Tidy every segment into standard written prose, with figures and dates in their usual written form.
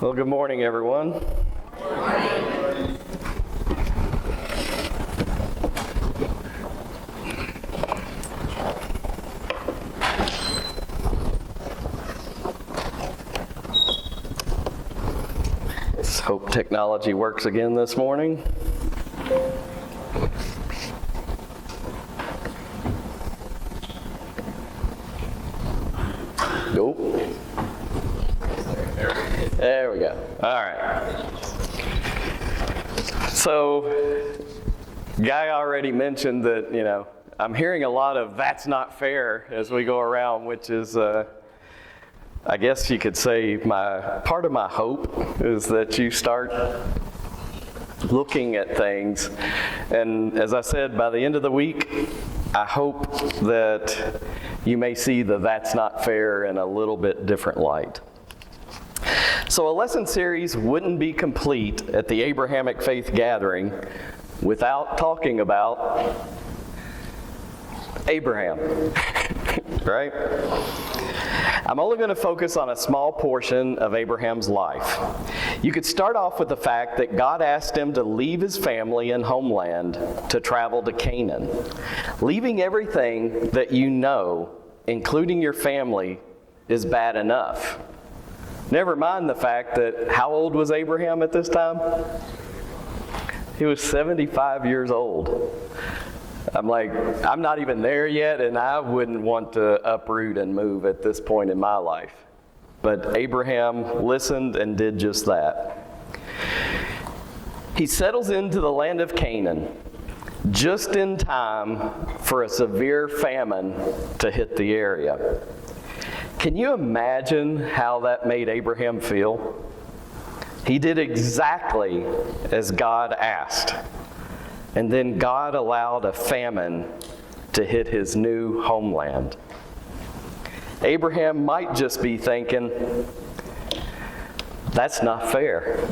Well, good morning, everyone. Good morning. Let's hope technology works again this morning. Nope. There we go. All right. So, Guy already mentioned that, I'm hearing a lot of "that's not fair" as we go around, which is, I guess you could say, part of my hope is that you start looking at things. And as I said, by the end of the week, I hope that you may see the "that's not fair" in a little bit different light. So a lesson series wouldn't be complete at the Abrahamic Faith Gathering without talking about Abraham, right? I'm only going to focus on a small portion of Abraham's life. You could start off with the fact that God asked him to leave his family and homeland to travel to Canaan. Leaving everything that you know, including your family, is bad enough. Never mind the fact that, how old was Abraham at this time? He was 75 years old. I'm not even there yet, and I wouldn't want to uproot and move at this point in my life. But Abraham listened and did just that. He settles into the land of Canaan just in time for a severe famine to hit the area. Can you imagine how that made Abraham feel? He did exactly as God asked. And then God allowed a famine to hit his new homeland. Abraham might just be thinking, that's not fair,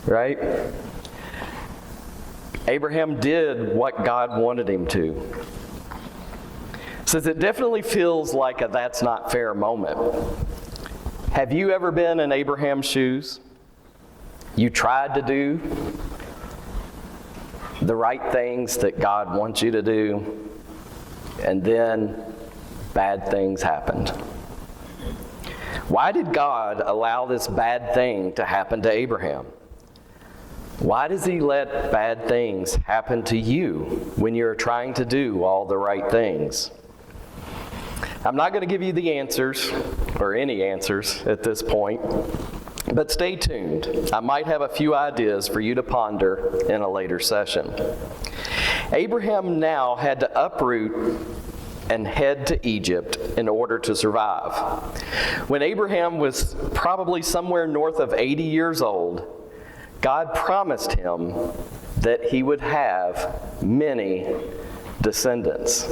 right? Abraham did what God wanted him to. Says it definitely feels like a "that's not fair" moment. Have you ever been in Abraham's shoes? You tried to do the right things that God wants you to do, and then bad things happened. Why did God allow this bad thing to happen to Abraham? Why does he let bad things happen to you when you're trying to do all the right things? I'm not going to give you the answers, or any answers at this point, but stay tuned. I might have a few ideas for you to ponder in a later session. Abraham now had to uproot and head to Egypt in order to survive. When Abraham was probably somewhere north of 80 years old, God promised him that he would have many descendants.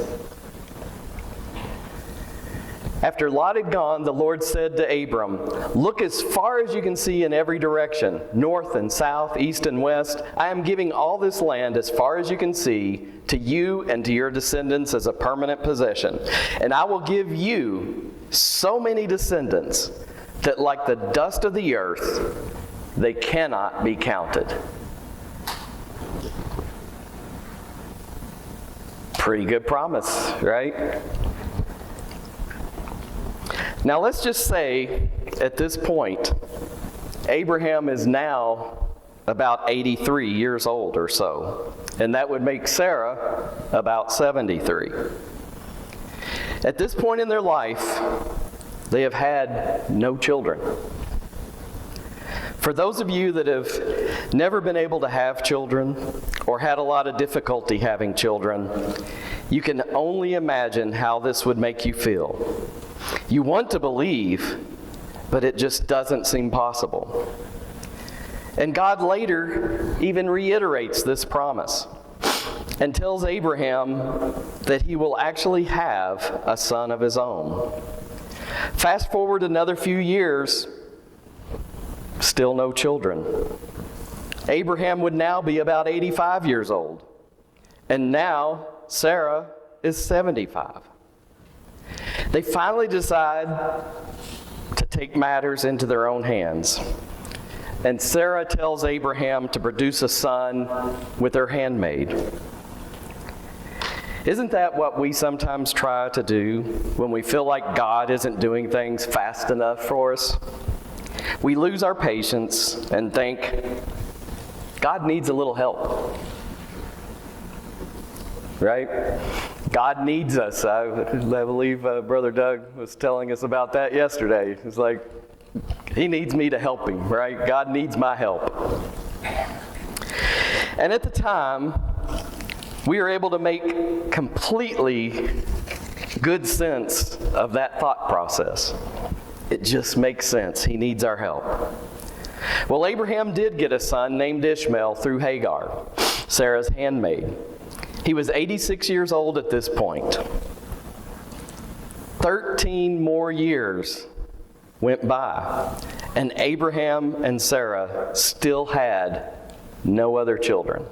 After Lot had gone, the Lord said to Abram, "Look as far as you can see in every direction, north and south, east and west. I am giving all this land as far as you can see to you and to your descendants as a permanent possession. And I will give you so many descendants that like the dust of the earth, they cannot be counted." Pretty good promise, right? Now let's just say, at this point, Abraham is now about 83 years old or so, and that would make Sarah about 73. At this point in their life, they have had no children. For those of you that have never been able to have children or had a lot of difficulty having children, you can only imagine how this would make you feel. You want to believe, but it just doesn't seem possible. And God later even reiterates this promise and tells Abraham that he will actually have a son of his own. Fast forward another few years, still no children. Abraham would now be about 85 years old, and now Sarah is 75. They finally decide to take matters into their own hands. And Sarah tells Abraham to produce a son with her handmaid. Isn't that what we sometimes try to do when we feel like God isn't doing things fast enough for us? We lose our patience and think, God needs a little help. Right? God needs us. I believe Brother Doug was telling us about that yesterday. It's like, he needs me to help him, right? God needs my help. And at the time, we are able to make completely good sense of that thought process. It just makes sense. He needs our help. Well, Abraham did get a son named Ishmael through Hagar, Sarah's handmaid. He was 86 years old at this point. 13 more years went by, and Abraham and Sarah still had no other children.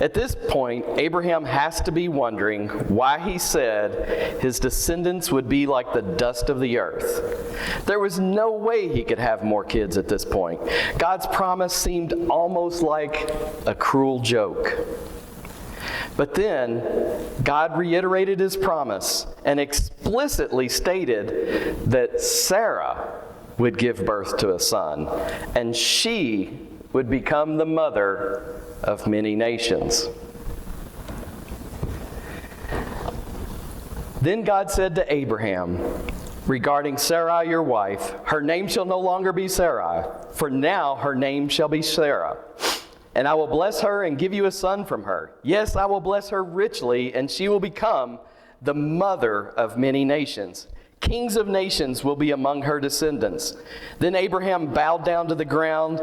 At this point, Abraham has to be wondering why he said his descendants would be like the dust of the earth. There was no way he could have more kids at this point. God's promise seemed almost like a cruel joke. But then, God reiterated his promise and explicitly stated that Sarah would give birth to a son, and she would become the mother of many nations. Then God said to Abraham, regarding Sarai your wife, her name shall no longer be Sarai, for now her name shall be Sarah. And I will bless her and give you a son from her. Yes, I will bless her richly, and she will become the mother of many nations. Kings of nations will be among her descendants. Then Abraham bowed down to the ground,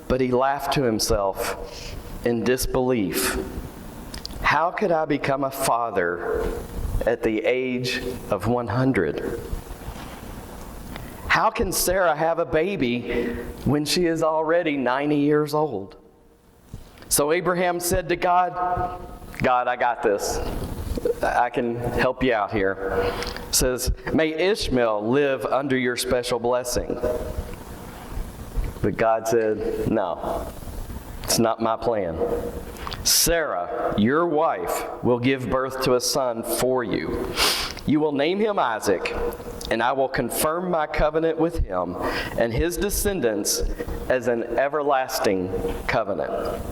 but he laughed to himself in disbelief. How could I become a father at the age of 100? How can Sarah have a baby when she is already 90 years old? So Abraham said to God, God, I got this. I can help you out here. Says, may Ishmael live under your special blessing. But God said, no, it's not my plan. Sarah, your wife, will give birth to a son for you. You will name him Isaac, and I will confirm my covenant with him and his descendants as an everlasting covenant.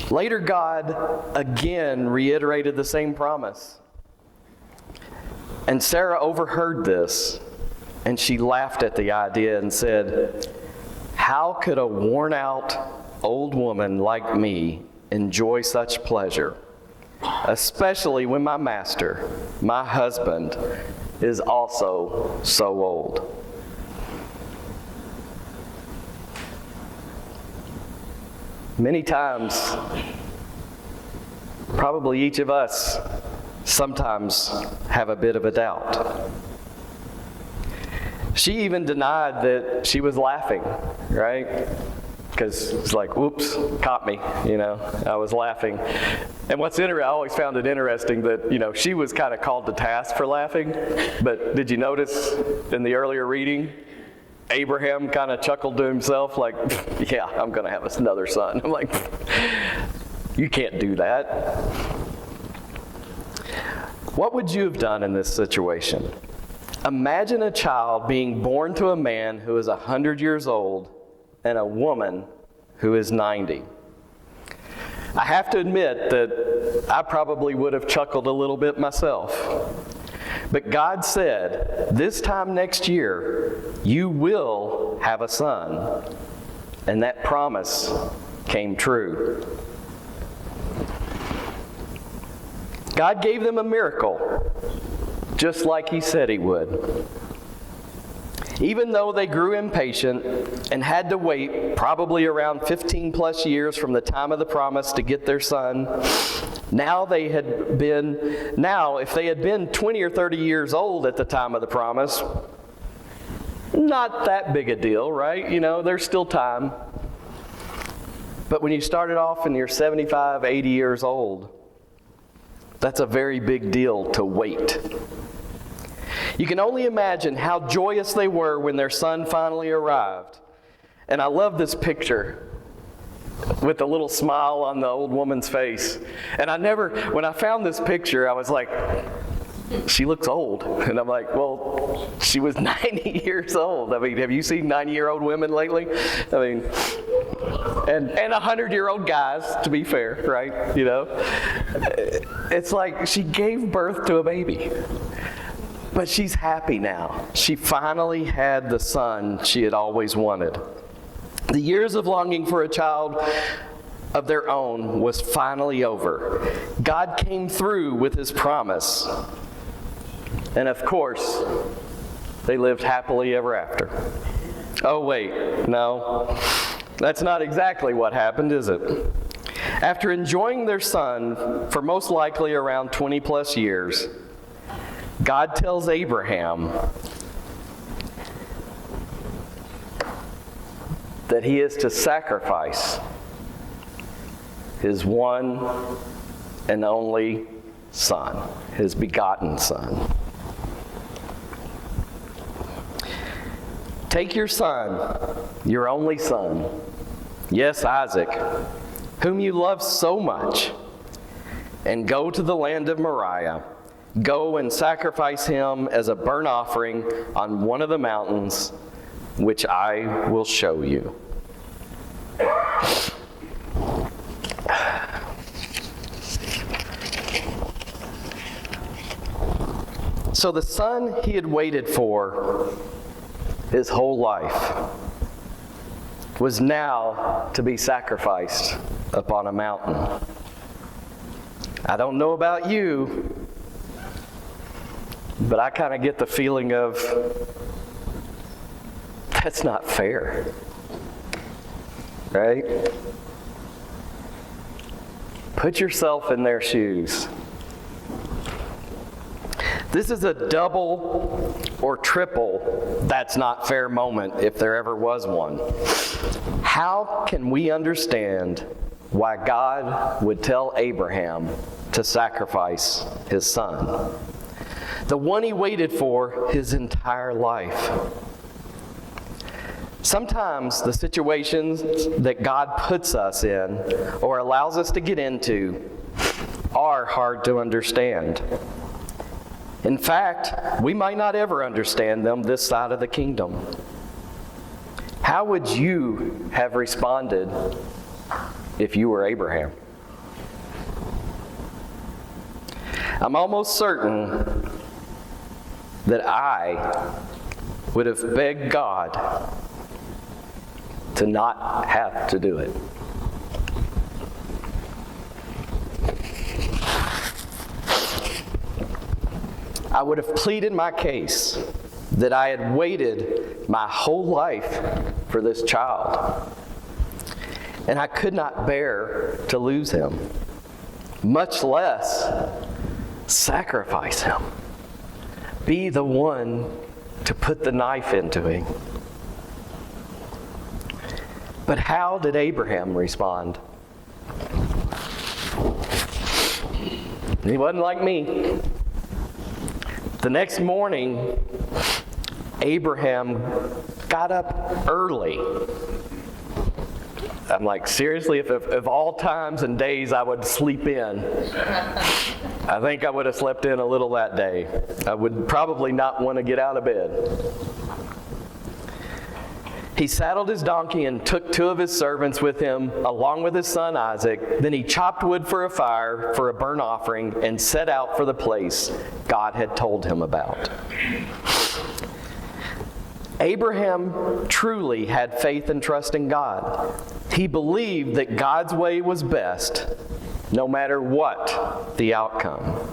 Later, God again reiterated the same promise. And Sarah overheard this, and she laughed at the idea and said, how could a worn-out old woman like me enjoy such pleasure, especially when my master, my husband, is also so old? Many times, probably each of us sometimes have a bit of a doubt. She even denied that she was laughing, right? Because it's like, whoops, caught me, I was laughing. And what's interesting, I always found it interesting that, she was kind of called to task for laughing. But did you notice in the earlier reading, Abraham kind of chuckled to himself like, yeah, I'm going to have another son. I'm like, you can't do that. What would you have done in this situation? Imagine a child being born to a man who is 100 years old and a woman who is 90. I have to admit that I probably would have chuckled a little bit myself. But God said, this time next year, you will have a son. And that promise came true. God gave them a miracle, just like He said He would. Even though they grew impatient and had to wait probably around 15 plus years from the time of the promise to get their son, if they had been 20 or 30 years old at the time of the promise, not that big a deal, right? There's still time. But when you started off and you're 75, 80 years old, that's a very big deal to wait. You can only imagine how joyous they were when their son finally arrived. And I love this picture with the little smile on the old woman's face. And when I found this picture, I was like, she looks old. And I'm like, well, she was 90 years old. I mean, have you seen 90-year-old women lately? I mean, and 100-year-old guys, to be fair, right? You know, it's like she gave birth to a baby. But she's happy now. She finally had the son she had always wanted. The years of longing for a child of their own was finally over. God came through with his promise. And of course, they lived happily ever after. Oh wait, no, that's not exactly what happened, is it? After enjoying their son for most likely around 20 plus years, God tells Abraham that he is to sacrifice his one and only son, his begotten son. Take your son, your only son, yes, Isaac, whom you love so much, and go to the land of Moriah. Go and sacrifice him as a burnt offering on one of the mountains, which I will show you. So the son he had waited for his whole life was now to be sacrificed upon a mountain. I don't know about you, but I kind of get the feeling of, that's not fair, right? Put yourself in their shoes. This is a double or triple that's not fair moment if there ever was one. How can we understand why God would tell Abraham to sacrifice his son? The one he waited for his entire life. Sometimes the situations that God puts us in or allows us to get into are hard to understand. In fact, we might not ever understand them this side of the kingdom. How would you have responded if you were Abraham? I'm almost certain that I would have begged God to not have to do it. I would have pleaded my case that I had waited my whole life for this child, and I could not bear to lose him, much less sacrifice him. Be the one to put the knife into him. But how did Abraham respond? He wasn't like me. The next morning, Abraham got up early. I'm like, seriously, if of all times and days I would sleep in, I think I would have slept in a little that day. I would probably not want to get out of bed. He saddled his donkey and took 2 of his servants with him, along with his son Isaac. Then he chopped wood for a fire, for a burnt offering, and set out for the place God had told him about. Abraham truly had faith and trust in God. He believed that God's way was best, no matter what the outcome.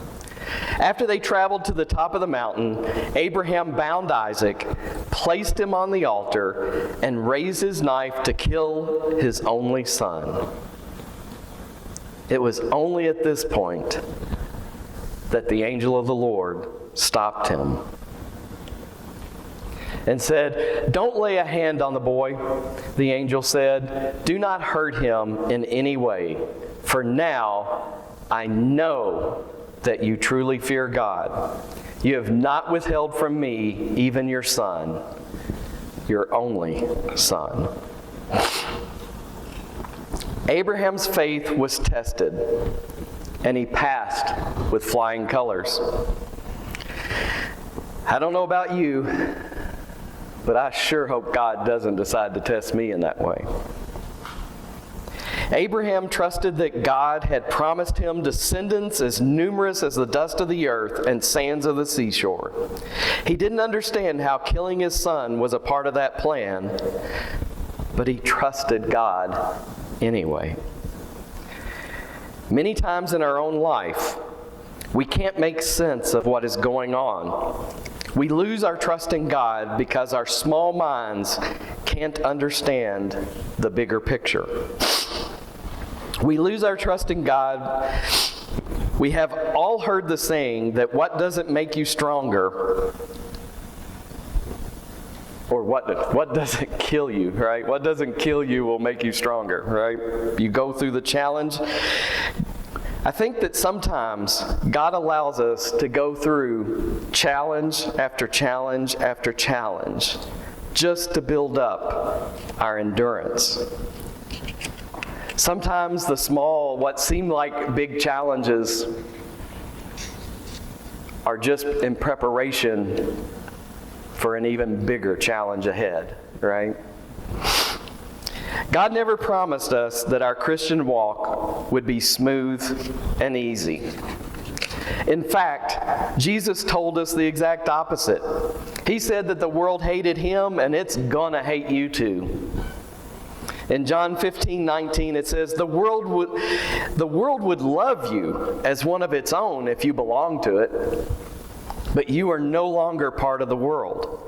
After they traveled to the top of the mountain, Abraham bound Isaac, placed him on the altar, and raised his knife to kill his only son. It was only at this point that the angel of the Lord stopped him and said, "Don't lay a hand on the boy," the angel said. "Do not hurt him in any way, for now I know that you truly fear God. You have not withheld from me even your son, your only son. Abraham's faith was tested, and he passed with flying colors. I don't know about you, but I sure hope God doesn't decide to test me in that way. Abraham trusted that God had promised him descendants as numerous as the dust of the earth and sands of the seashore. He didn't understand how killing his son was a part of that plan, but he trusted God anyway. Many times in our own life, we can't make sense of what is going on. We lose our trust in God because our small minds can't understand the bigger picture. We lose our trust in God. We have all heard the saying that what doesn't make you stronger, or what doesn't kill you, right? What doesn't kill you will make you stronger, right? You go through the challenge. I think that sometimes God allows us to go through challenge after challenge after challenge just to build up our endurance. Sometimes the small, what seem like big challenges are just in preparation for an even bigger challenge ahead, right? God never promised us that our Christian walk would be smooth and easy. In fact, Jesus told us the exact opposite. He said that the world hated him and it's gonna hate you too. In John 15:19 it says, the world would love you as one of its own if you belong to it, but you are no longer part of the world.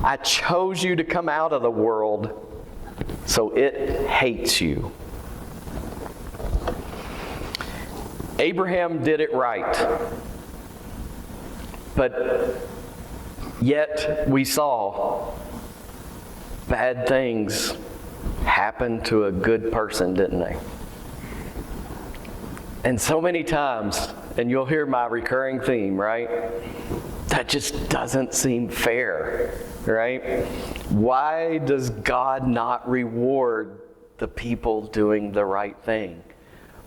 I chose you to come out of the world, so it hates you. Abraham did it right, but yet we saw bad things happen to a good person, didn't they? And so many times, and you'll hear my recurring theme, right? That just doesn't seem fair, right? Why does God not reward the people doing the right thing?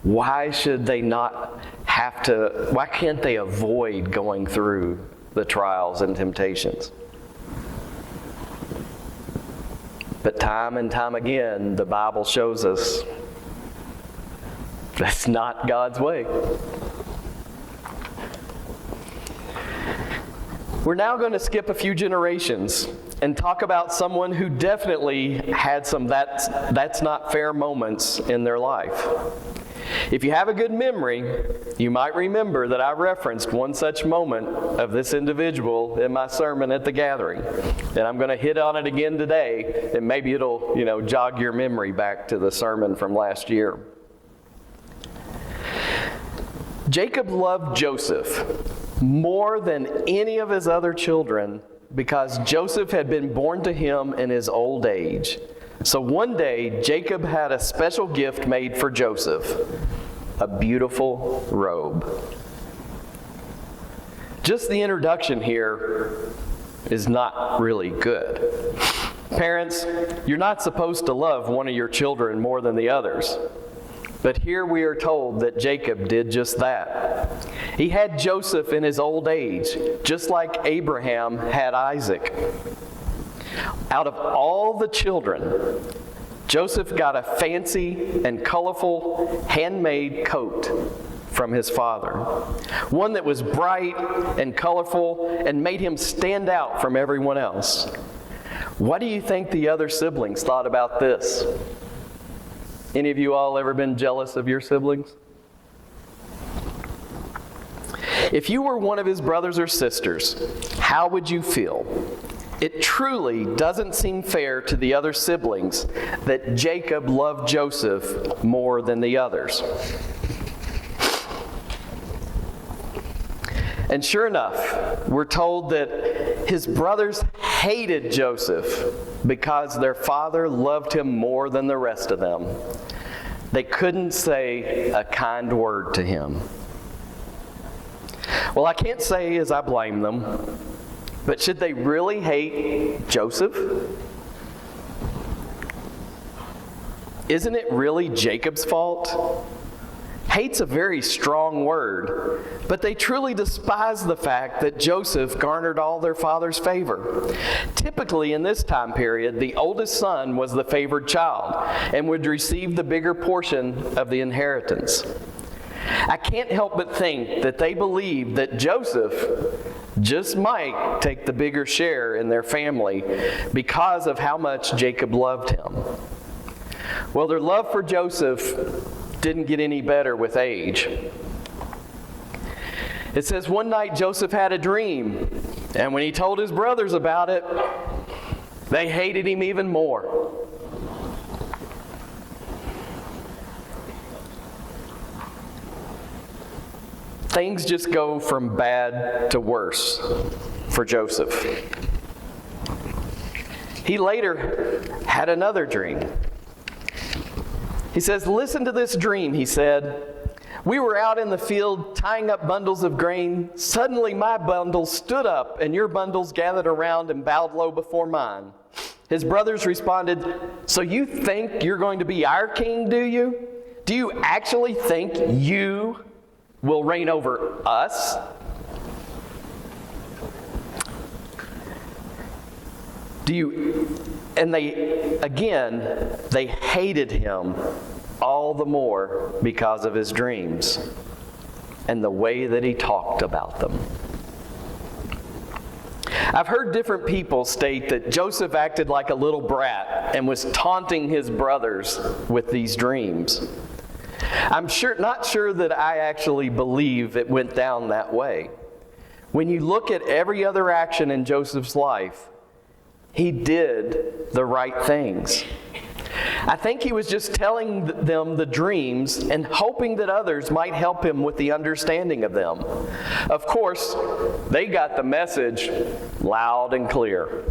Why should they not have to, why can't they avoid going through the trials and temptations? But time and time again, the Bible shows us that's not God's way. We're now going to skip a few generations and talk about someone who definitely had some that's not fair moments in their life. If you have a good memory, you might remember that I referenced one such moment of this individual in my sermon at the gathering. And I'm going to hit on it again today, and maybe it'll, jog your memory back to the sermon from last year. Jacob loved Joseph more than any of his other children because Joseph had been born to him in his old age. So one day, Jacob had a special gift made for Joseph, a beautiful robe. Just the introduction here is not really good. Parents, you're not supposed to love one of your children more than the others. But here we are told that Jacob did just that. He had Joseph in his old age, just like Abraham had Isaac. Out of all the children, Joseph got a fancy and colorful handmade coat from his father. One that was bright and colorful and made him stand out from everyone else. What do you think the other siblings thought about this? Any of you all ever been jealous of your siblings? If you were one of his brothers or sisters, how would you feel? It truly doesn't seem fair to the other siblings that Jacob loved Joseph more than the others. And sure enough, we're told that his brothers hated Joseph because their father loved him more than the rest of them. They couldn't say a kind word to him. Well, I can't say as I blame them, but should they really hate Joseph? Isn't it really Jacob's fault? Hate's a very strong word, but they truly despise the fact that Joseph garnered all their father's favor. Typically, in this time period, the oldest son was the favored child and would receive the bigger portion of the inheritance. I can't help but think that they believed that Joseph just might take the bigger share in their family because of how much Jacob loved him. Well, their love for Joseph didn't get any better with age. It says one night Joseph had a dream, and when he told his brothers about it, they hated him even more. Things just go from bad to worse for Joseph. He later had another dream. He says, "Listen to this dream," he said. "We were out in the field tying up bundles of grain. Suddenly my bundle stood up, and your bundles gathered around and bowed low before mine." His brothers responded, "So you think you're going to be our king, do you? Do you actually think you will reign over us?" And they hated him all the more because of his dreams and the way that he talked about them. I've heard different people state that Joseph acted like a little brat and was taunting his brothers with these dreams. I'm not sure that I actually believe it went down that way. When you look at every other action in Joseph's life, he did the right things. I think he was just telling them the dreams and hoping that others might help him with the understanding of them. Of course, they got the message loud and clear.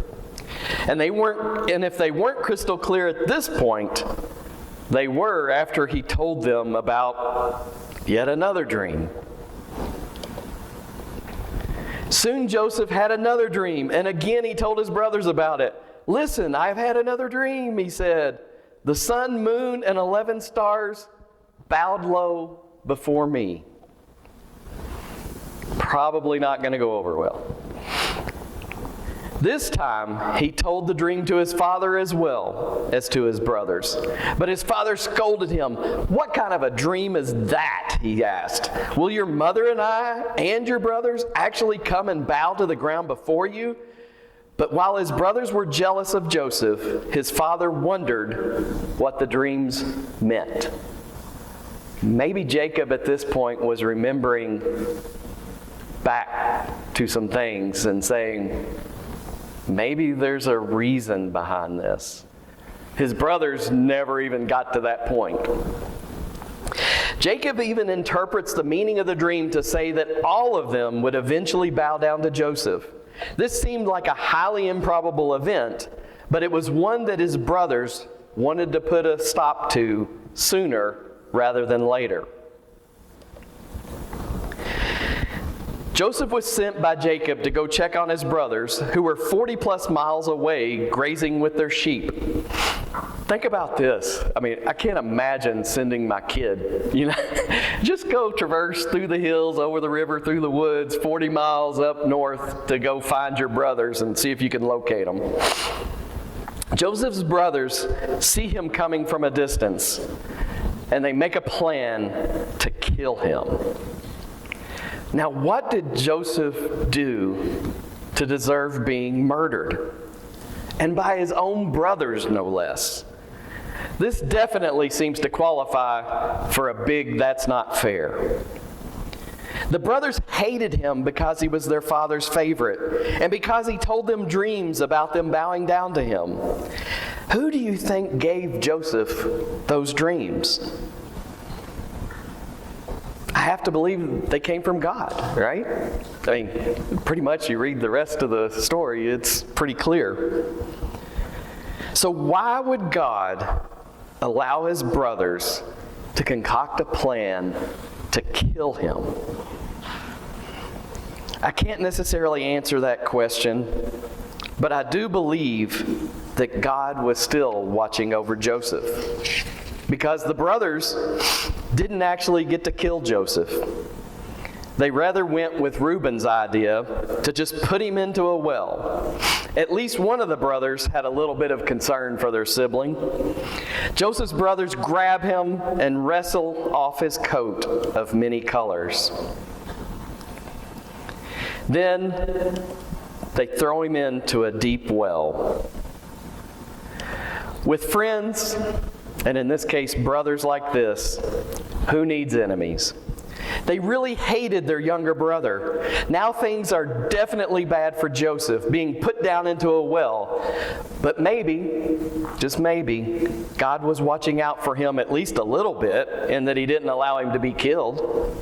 And if they weren't crystal clear at this point, they were after he told them about yet another dream. Soon Joseph had another dream, and again he told his brothers about it. "Listen, I've had another dream," he said. "The sun, moon, and 11 stars bowed low before me." Probably not going to go over well. This time, he told the dream to his father as well as to his brothers. But his father scolded him. "What kind of a dream is that?" he asked. "Will your mother and I and your brothers actually come and bow to the ground before you?" But while his brothers were jealous of Joseph, his father wondered what the dreams meant. Maybe Jacob at this point was remembering back to some things and saying, maybe there's a reason behind this. His brothers never even got to that point. Jacob even interprets the meaning of the dream to say that all of them would eventually bow down to Joseph. This seemed like a highly improbable event, but it was one that his brothers wanted to put a stop to sooner rather than later. Joseph was sent by Jacob to go check on his brothers, who were 40 plus miles away grazing with their sheep. Think about this. I can't imagine sending my kid, just go traverse through the hills, over the river, through the woods, 40 miles up north to go find your brothers and see if you can locate them. Joseph's brothers see him coming from a distance, and they make a plan to kill him. Now, what did Joseph do to deserve being murdered? And by his own brothers, no less. This definitely seems to qualify for a big "that's not fair." The brothers hated him because he was their father's favorite, and because he told them dreams about them bowing down to him. Who do you think gave Joseph those dreams? I have to believe they came from God, right? Pretty much you read the rest of the story, it's pretty clear. So why would God allow his brothers to concoct a plan to kill him? I can't necessarily answer that question, but I do believe that God was still watching over Joseph, because the brothers didn't actually get to kill Joseph. They rather went with Reuben's idea to just put him into a well. At least one of the brothers had a little bit of concern for their sibling. Joseph's brothers grab him and wrestle off his coat of many colors. Then they throw him into a deep well. With friends, and in this case brothers like this, who needs enemies? They really hated their younger brother. Now things are definitely bad for Joseph, being put down into a well. But maybe, just maybe, God was watching out for him at least a little bit, in that he didn't allow him to be killed.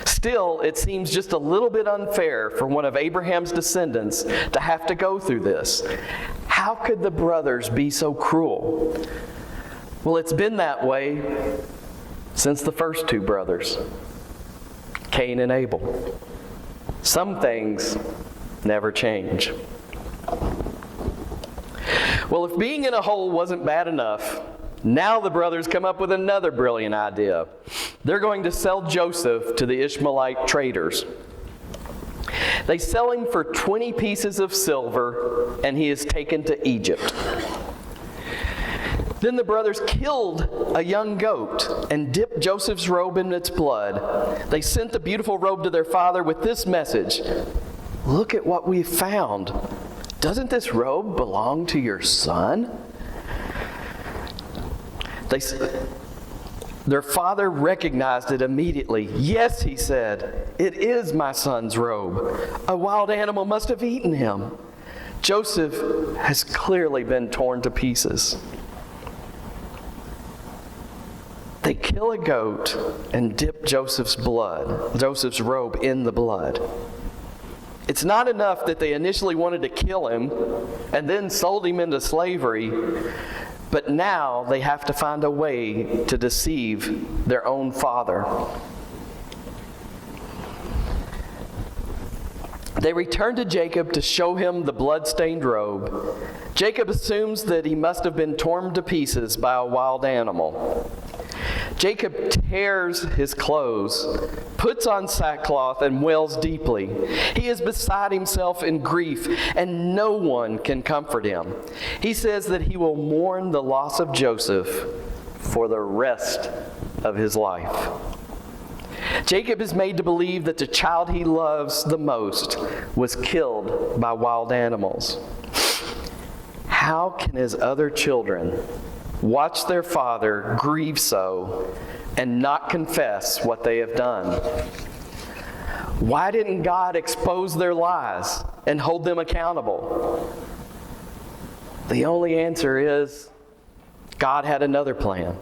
Still, it seems just a little bit unfair for one of Abraham's descendants to have to go through this. How could the brothers be so cruel? Well, it's been that way since the first two brothers, Cain and Abel. Some things never change. Well, if being in a hole wasn't bad enough, now the brothers come up with another brilliant idea. They're going to sell Joseph to the Ishmaelite traders. They sell him for 20 pieces of silver, and he is taken to Egypt. Then the brothers killed a young goat and dipped Joseph's robe in its blood. They sent the beautiful robe to their father with this message: "Look at what we found. Doesn't this robe belong to your son?" Their father recognized it immediately. "Yes," he said, "it is my son's robe. A wild animal must have eaten him." Joseph has clearly been torn to pieces. They kill a goat and dip Joseph's robe in the blood. It's not enough that they initially wanted to kill him and then sold him into slavery, but now they have to find a way to deceive their own father. They return to Jacob to show him the blood-stained robe. Jacob assumes that he must have been torn to pieces by a wild animal. Jacob tears his clothes, puts on sackcloth, and wails deeply. He is beside himself in grief, and no one can comfort him. He says that he will mourn the loss of Joseph for the rest of his life. Jacob is made to believe that the child he loves the most was killed by wild animals. How can his other children watch their father grieve so and not confess what they have done? Why didn't God expose their lies and hold them accountable? The only answer is God had another plan.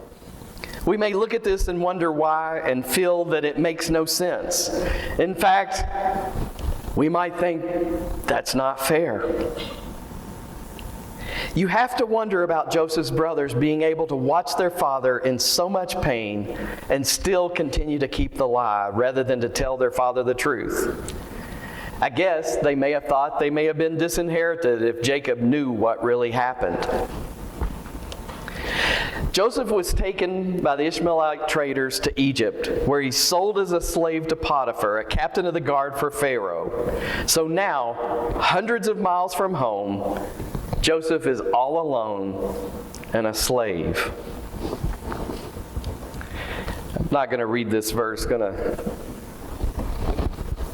We may look at this and wonder why and feel that it makes no sense. In fact, we might think that's not fair. You have to wonder about Joseph's brothers being able to watch their father in so much pain and still continue to keep the lie rather than to tell their father the truth. I guess they may have thought they may have been disinherited if Jacob knew what really happened. Joseph was taken by the Ishmaelite traders to Egypt, where he sold as a slave to Potiphar, a captain of the guard for Pharaoh. So now, hundreds of miles from home, Joseph is all alone and a slave. I'm not going to read this verse, going to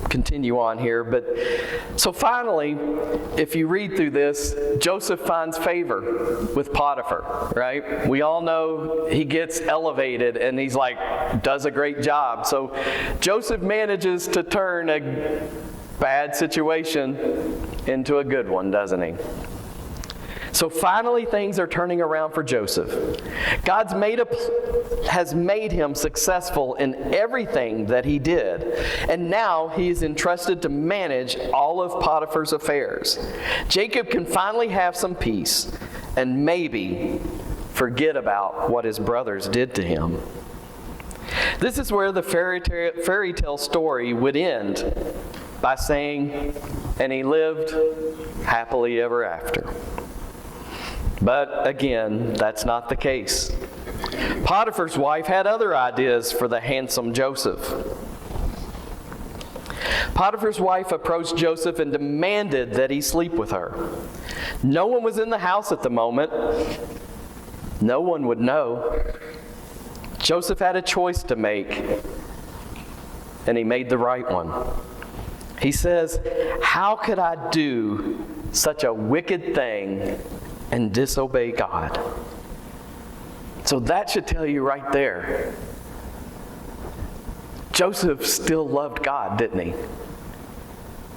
continue on here. But so finally, if you read through this, Joseph finds favor with Potiphar, right? We all know he gets elevated and he's does a great job. So Joseph manages to turn a bad situation into a good one, doesn't he? So finally, things are turning around for Joseph. God's has made him successful in everything that he did. And now he is entrusted to manage all of Potiphar's affairs. Jacob can finally have some peace and maybe forget about what his brothers did to him. This is where the fairy tale story would end. by saying, "And he lived happily ever after." But again, that's not the case. Potiphar's wife had other ideas for the handsome Joseph. Potiphar's wife approached Joseph and demanded that he sleep with her. No one was in the house at the moment. No one would know. Joseph had a choice to make, and he made the right one. He says, "How could I do such a wicked thing and disobey God?" So that should tell you right there. Joseph still loved God, didn't he?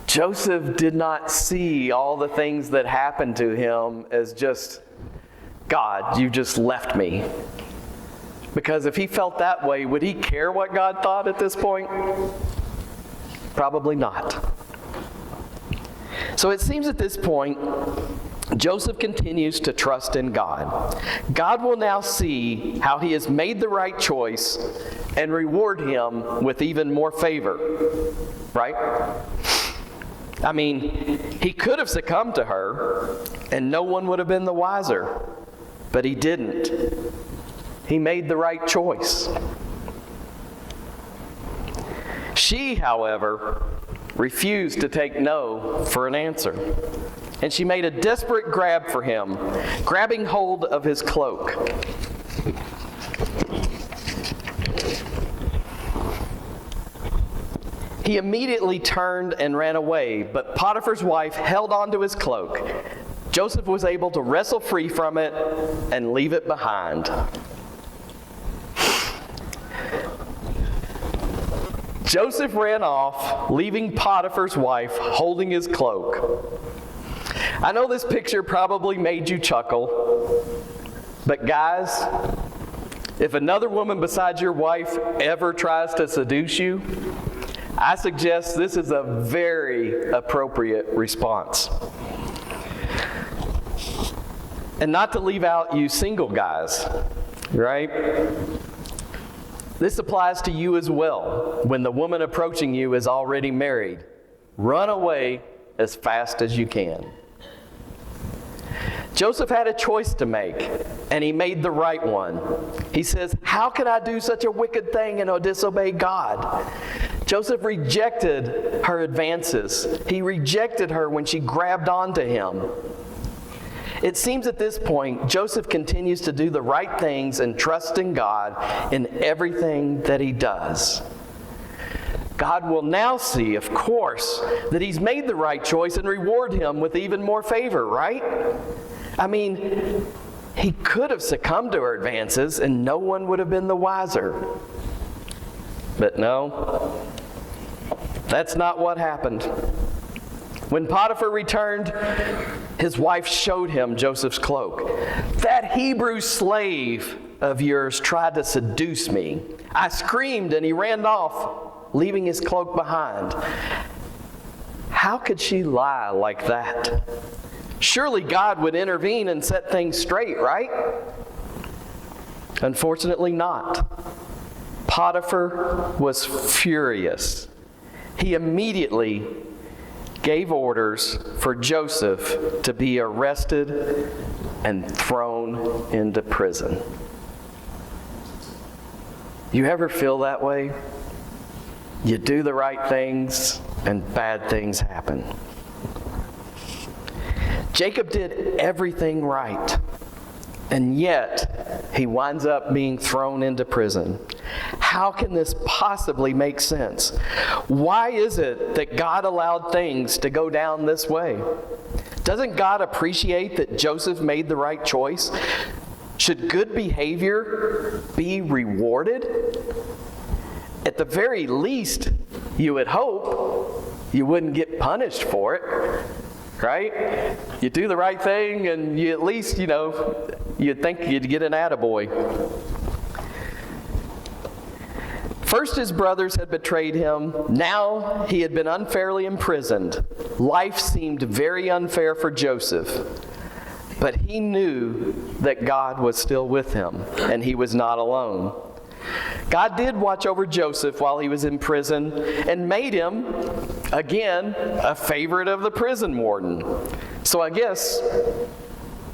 Joseph did not see all the things that happened to him as just, "God, you just left me." Because if he felt that way, would he care what God thought at this point? Probably not. So it seems at this point, Joseph continues to trust in God. God will now see how he has made the right choice and reward him with even more favor. Right? I mean, he could have succumbed to her and no one would have been the wiser. But he didn't. He made the right choice. She, however, refused to take no for an answer. And she made a desperate grab for him, grabbing hold of his cloak. He immediately turned and ran away, but Potiphar's wife held onto his cloak. Joseph was able to wrestle free from it and leave it behind. Joseph ran off, leaving Potiphar's wife holding his cloak. I know this picture probably made you chuckle, but guys, if another woman besides your wife ever tries to seduce you, I suggest this is a very appropriate response. And not to leave out you single guys, right? This applies to you as well. When the woman approaching you is already married, run away as fast as you can. Joseph had a choice to make, and he made the right one. He says, "How can I do such a wicked thing and disobey God?" Joseph rejected her advances. He rejected her when she grabbed onto him. It seems at this point, Joseph continues to do the right things and trust in God in everything that he does. God will now see, of course, that he's made the right choice and reward him with even more favor, right? I mean, he could have succumbed to her advances and no one would have been the wiser. But no, that's not what happened. When Potiphar returned, his wife showed him Joseph's cloak. "That Hebrew slave of yours tried to seduce me. I screamed and he ran off, leaving his cloak behind." How could she lie like that? Surely God would intervene and set things straight, right? Unfortunately not. Potiphar was furious. He immediately gave orders for Joseph to be arrested and thrown into prison. You ever feel that way? You do the right things and bad things happen. Jacob did everything right, and yet he winds up being thrown into prison. How can this possibly make sense? Why is it that God allowed things to go down this way? Doesn't God appreciate that Joseph made the right choice? Should good behavior be rewarded? At the very least, you would hope you wouldn't get punished for it, right? You do the right thing and you at least, you'd think you'd get an attaboy. First, his brothers had betrayed him. Now he had been unfairly imprisoned. Life seemed very unfair for Joseph. But he knew that God was still with him, and he was not alone. God did watch over Joseph while he was in prison and made him, again, a favorite of the prison warden. So I guess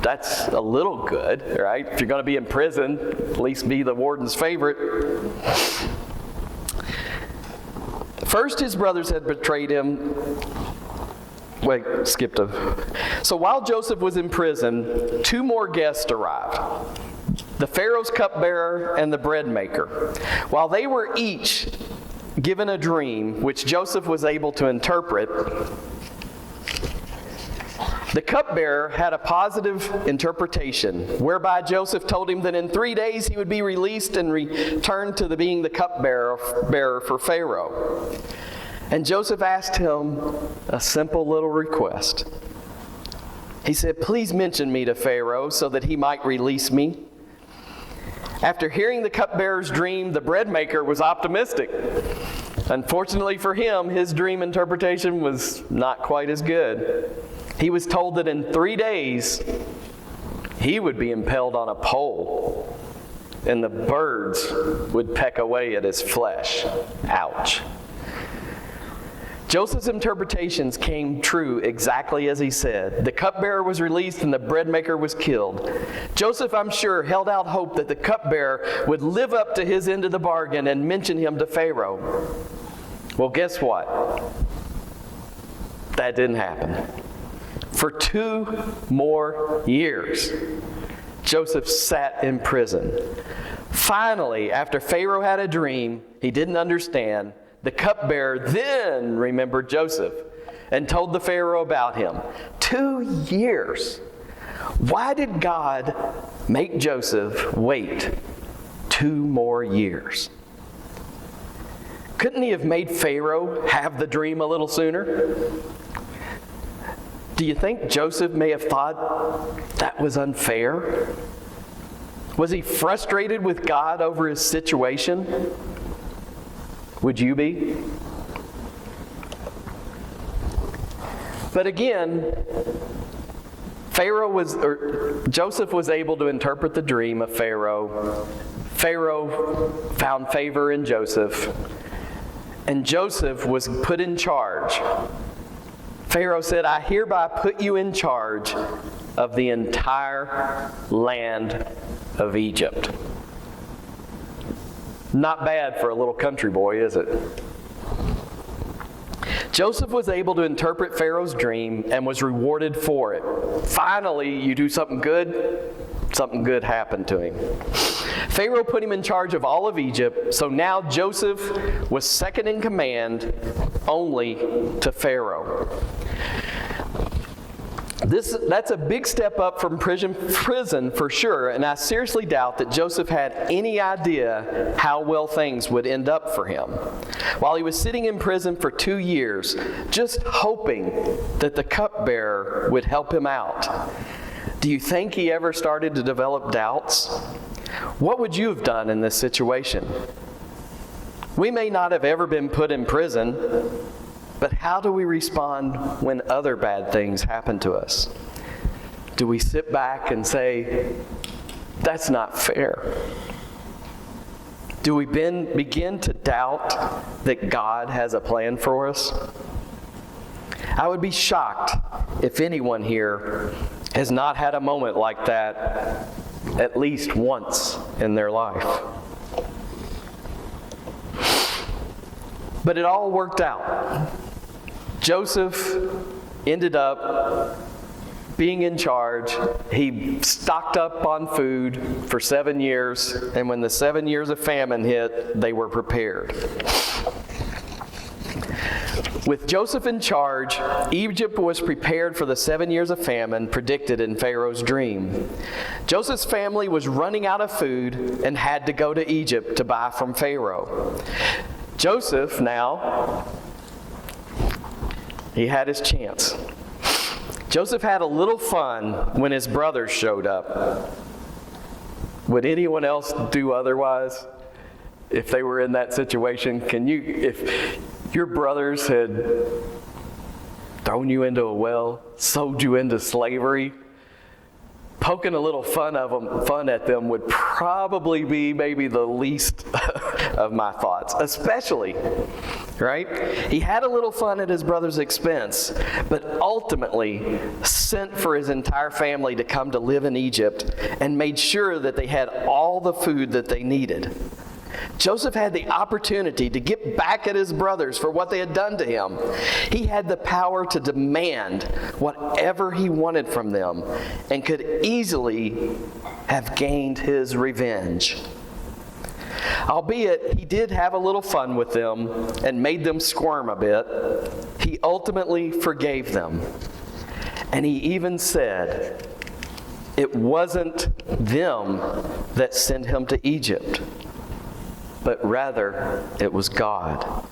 that's a little good, right? If you're going to be in prison, at least be the warden's favorite. First, his brothers had betrayed him. Wait, skipped a. So while Joseph was in prison, two more guests arrived. The Pharaoh's cupbearer and the bread maker. While they were each given a dream, which Joseph was able to interpret, the cupbearer had a positive interpretation, whereby Joseph told him that in 3 days he would be released and return to being the cupbearer for Pharaoh. And Joseph asked him a simple little request. He said, "Please mention me to Pharaoh so that he might release me." After hearing the cupbearer's dream, the bread maker was optimistic. Unfortunately for him, his dream interpretation was not quite as good. He was told that in 3 days, he would be impaled on a pole, and the birds would peck away at his flesh. Ouch. Joseph's interpretations came true exactly as he said. The cupbearer was released and the bread maker was killed. Joseph, I'm sure, held out hope that the cupbearer would live up to his end of the bargain and mention him to Pharaoh. Well, guess what? That didn't happen. For 2 more years, Joseph sat in prison. Finally, after Pharaoh had a dream he didn't understand, the cupbearer then remembered Joseph and told the Pharaoh about him. 2 years. Why did God make Joseph wait 2 more years? Couldn't he have made Pharaoh have the dream a little sooner? Do you think Joseph may have thought that was unfair? Was he frustrated with God over his situation? Would you be? But again, Joseph was able to interpret the dream of Pharaoh. Pharaoh found favor in Joseph, and Joseph was put in charge. Pharaoh said, "I hereby put you in charge of the entire land of Egypt." Not bad for a little country boy, is it? Joseph was able to interpret Pharaoh's dream and was rewarded for it. Finally, you do something good happened to him. Pharaoh put him in charge of all of Egypt, so now Joseph was second in command only to Pharaoh. That's a big step up from prison for sure, and I seriously doubt that Joseph had any idea how well things would end up for him. While he was sitting in prison for 2 years, just hoping that the cupbearer would help him out. Do you think he ever started to develop doubts? What would you have done in this situation? We may not have ever been put in prison, but how do we respond when other bad things happen to us? Do we sit back and say, "That's not fair"? Do we begin to doubt that God has a plan for us? I would be shocked if anyone here has not had a moment like that at least once in their life. But it all worked out. Joseph ended up being in charge. He stocked up on food for 7 years, and when the 7 years of famine hit, they were prepared. With Joseph in charge, Egypt was prepared for the 7 years of famine predicted in Pharaoh's dream. Joseph's family was running out of food and had to go to Egypt to buy from Pharaoh. Joseph now, he had his chance. Joseph had a little fun when his brothers showed up. Would anyone else do otherwise if they were in that situation? If your brothers had thrown you into a well, sold you into slavery, poking a little fun at them would probably be maybe the least of my thoughts, especially, right? He had a little fun at his brother's expense, but ultimately sent for his entire family to come to live in Egypt and made sure that they had all the food that they needed. Joseph had the opportunity to get back at his brothers for what they had done to him. He had the power to demand whatever he wanted from them and could easily have gained his revenge. Albeit he did have a little fun with them and made them squirm a bit, he ultimately forgave them. And he even said, it wasn't them that sent him to Egypt, but rather it was God.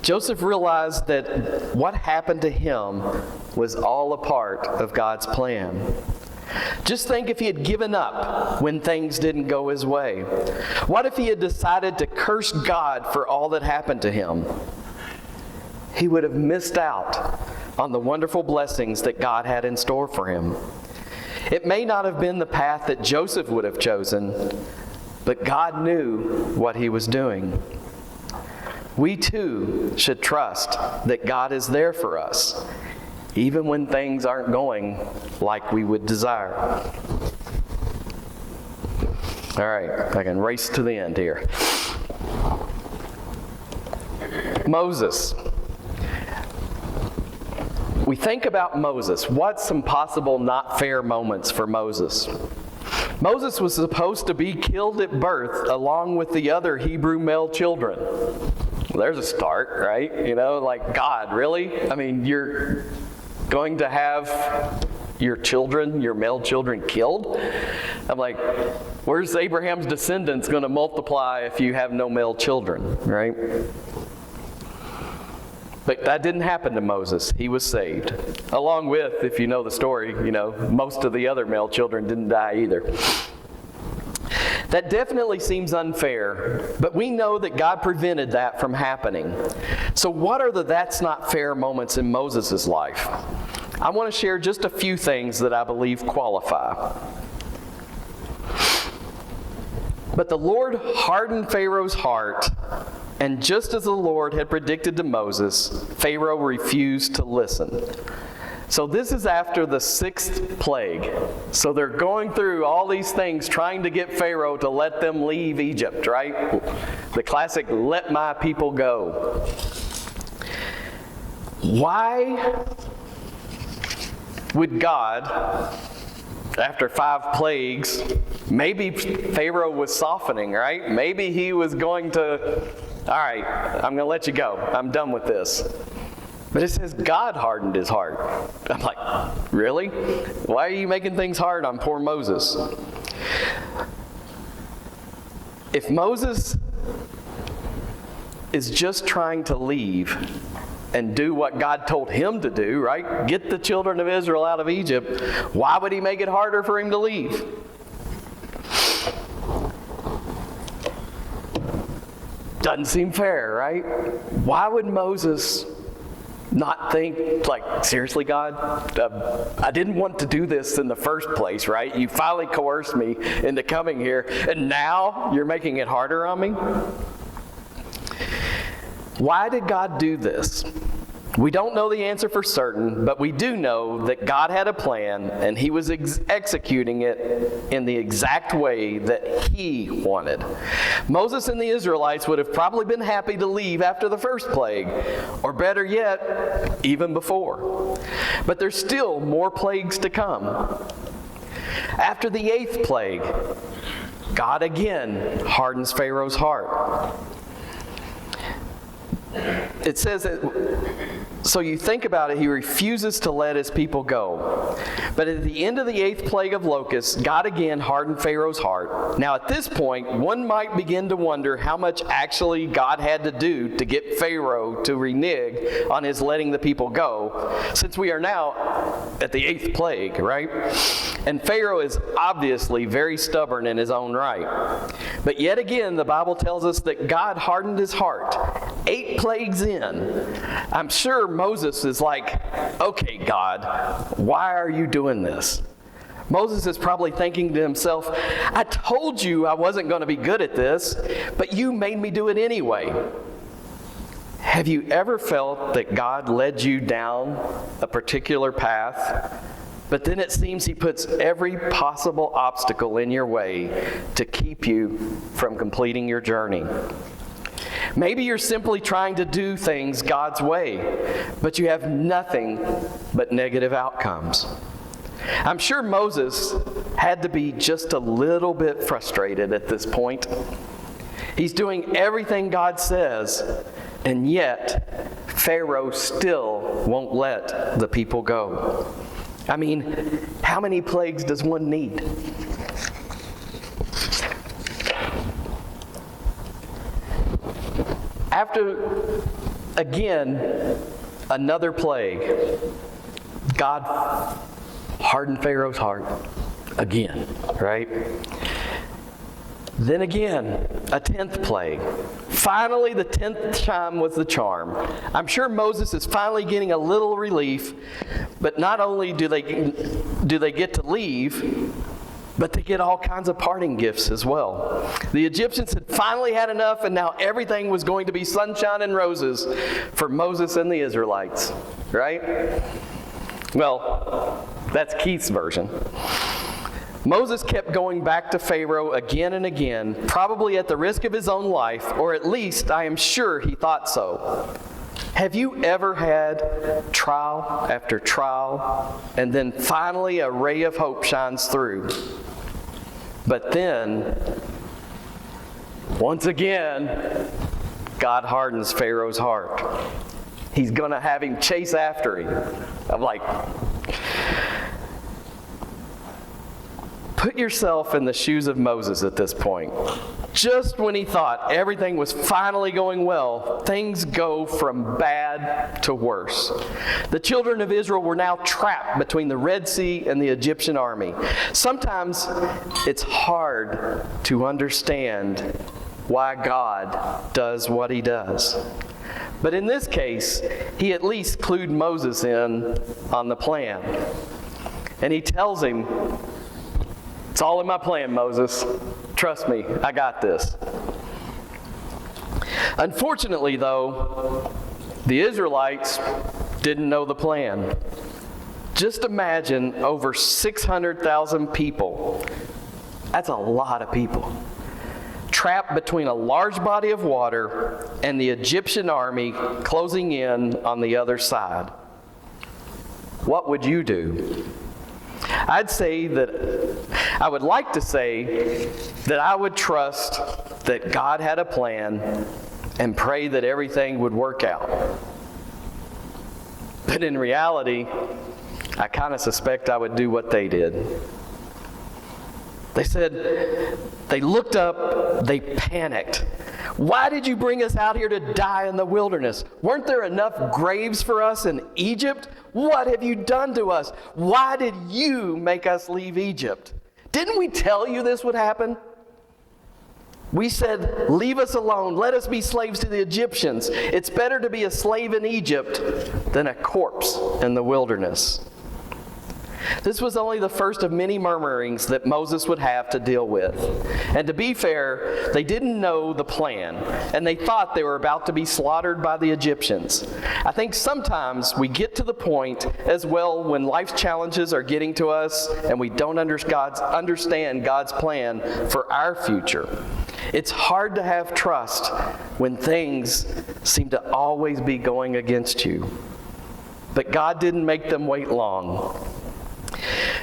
Joseph realized that what happened to him was all a part of God's plan. Just think if he had given up when things didn't go his way. What if he had decided to curse God for all that happened to him? He would have missed out on the wonderful blessings that God had in store for him. It may not have been the path that Joseph would have chosen, but God knew what he was doing. We too should trust that God is there for us, even when things aren't going like we would desire. All right, I can race to the end here. Moses. We think about Moses. What's some possible not fair moments for Moses? Moses was supposed to be killed at birth along with the other Hebrew male children. Well, there's a start, right? You know, like, God, really? I mean, you're going to have your children, your male children, killed? I'm like, where's Abraham's descendants going to multiply if you have no male children, right? But that didn't happen to Moses. He was saved. Along with, if you know the story, you know, most of the other male children didn't die either. That definitely seems unfair, but we know that God prevented that from happening. So what are the that's not fair moments in Moses' life? I want to share just a few things that I believe qualify. But the Lord hardened Pharaoh's heart, and just as the Lord had predicted to Moses, Pharaoh refused to listen. So this is after the 6th plague. So they're going through all these things trying to get Pharaoh to let them leave Egypt, right? The classic, let my people go. Why would God, after 5 plagues, maybe Pharaoh was softening, right? Maybe he was going to, all right, I'm going to let you go. I'm done with this. But it says God hardened his heart. I'm like, really? Why are you making things hard on poor Moses? If Moses is just trying to leave and do what God told him to do, right? Get the children of Israel out of Egypt, why would he make it harder for him to leave? Doesn't seem fair, right? Why would Moses not think, like, seriously, God, I didn't want to do this in the first place, right? You finally coerced me into coming here, and now you're making it harder on me? Why did God do this? We don't know the answer for certain, but we do know that God had a plan, and he was executing it in the exact way that he wanted. Moses and the Israelites would have probably been happy to leave after the first plague, or better yet, even before. But there's still more plagues to come. After the 8th plague, God again hardens Pharaoh's heart. It says that, so you think about it, he refuses to let his people go. But at the end of the 8th plague of locusts, God again hardened Pharaoh's heart. Now at this point, one might begin to wonder how much actually God had to do to get Pharaoh to renege on his letting the people go, since we are now at the 8th plague, right? And Pharaoh is obviously very stubborn in his own right. But yet again, the Bible tells us that God hardened his heart. 8 plagues in. I'm sure Moses is like, okay, God, why are you doing this? Moses is probably thinking to himself, I told you I wasn't going to be good at this, but you made me do it anyway. Have you ever felt that God led you down a particular path, but then it seems He puts every possible obstacle in your way to keep you from completing your journey? Maybe you're simply trying to do things God's way, but you have nothing but negative outcomes. I'm sure Moses had to be just a little bit frustrated at this point. He's doing everything God says, and yet Pharaoh still won't let the people go. I mean, how many plagues does one need? After, again, another plague, God hardened Pharaoh's heart again, right? Then again, a 10th plague. Finally, the 10th time was the charm. I'm sure Moses is finally getting a little relief, but not only do they get to leave, but they get all kinds of parting gifts as well. The Egyptians had finally had enough, and now everything was going to be sunshine and roses for Moses and the Israelites, right? Well, that's Keith's version. Moses kept going back to Pharaoh again and again, probably at the risk of his own life, or at least I am sure he thought so. Have you ever had trial after trial, and then finally a ray of hope shines through? But then, once again, God hardens Pharaoh's heart. He's going to have him chase after him. I'm like, put yourself in the shoes of Moses at this point. Just when he thought everything was finally going well, things go from bad to worse. The children of Israel were now trapped between the Red Sea and the Egyptian army. Sometimes it's hard to understand why God does what He does. But in this case, He at least clued Moses in on the plan. And He tells him, it's all in my plan, Moses. Trust me, I got this. Unfortunately, though, the Israelites didn't know the plan. Just imagine over 600,000 people. That's a lot of people. Trapped between a large body of water and the Egyptian army closing in on the other side. What would you do? I'd say that I would like to say that I would trust that God had a plan and pray that everything would work out. But in reality, I kind of suspect I would do what they did. They said, they looked up, they panicked. Why did you bring us out here to die in the wilderness? Weren't there enough graves for us in Egypt? What have you done to us? Why did you make us leave Egypt? Didn't we tell you this would happen? We said, leave us alone. Let us be slaves to the Egyptians. It's better to be a slave in Egypt than a corpse in the wilderness. This was only the first of many murmurings that Moses would have to deal with. And to be fair, they didn't know the plan, and they thought they were about to be slaughtered by the Egyptians. I think sometimes we get to the point as well when life's challenges are getting to us and we don't understand God's plan for our future. It's hard to have trust when things seem to always be going against you. But God didn't make them wait long.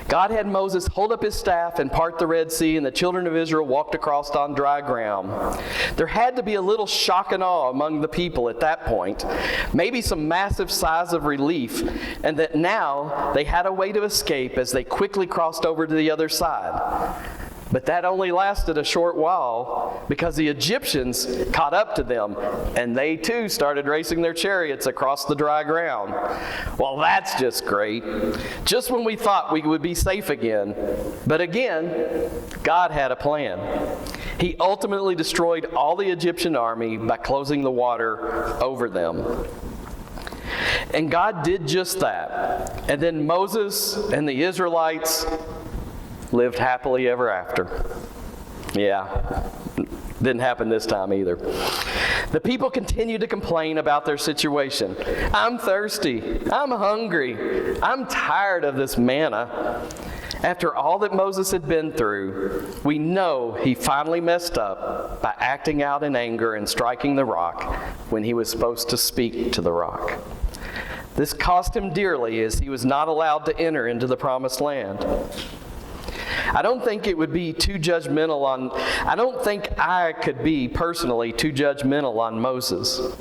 God had Moses hold up his staff and part the Red Sea, and the children of Israel walked across on dry ground. There had to be a little shock and awe among the people at that point, maybe some massive sighs of relief, and that now they had a way to escape as they quickly crossed over to the other side. But that only lasted a short while because the Egyptians caught up to them, and they too started racing their chariots across the dry ground. Well, that's just great. Just when we thought we would be safe again. But again, God had a plan. He ultimately destroyed all the Egyptian army by closing the water over them. And God did just that. And then Moses and the Israelites, lived happily ever after. Yeah, didn't happen this time either. The people continued to complain about their situation. I'm thirsty. I'm hungry. I'm tired of this manna. After all that Moses had been through, we know he finally messed up by acting out in anger and striking the rock when he was supposed to speak to the rock. This cost him dearly as he was not allowed to enter into the promised land. I don't think I could be personally too judgmental on Moses.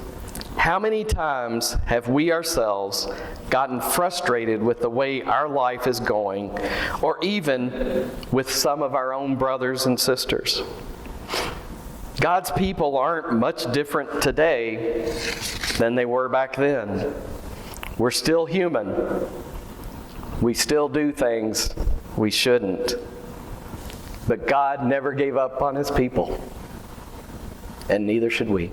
How many times have we ourselves gotten frustrated with the way our life is going, or even with some of our own brothers and sisters? God's people aren't much different today than they were back then. We're still human. We still do things we shouldn't. But God never gave up on His people, and neither should we.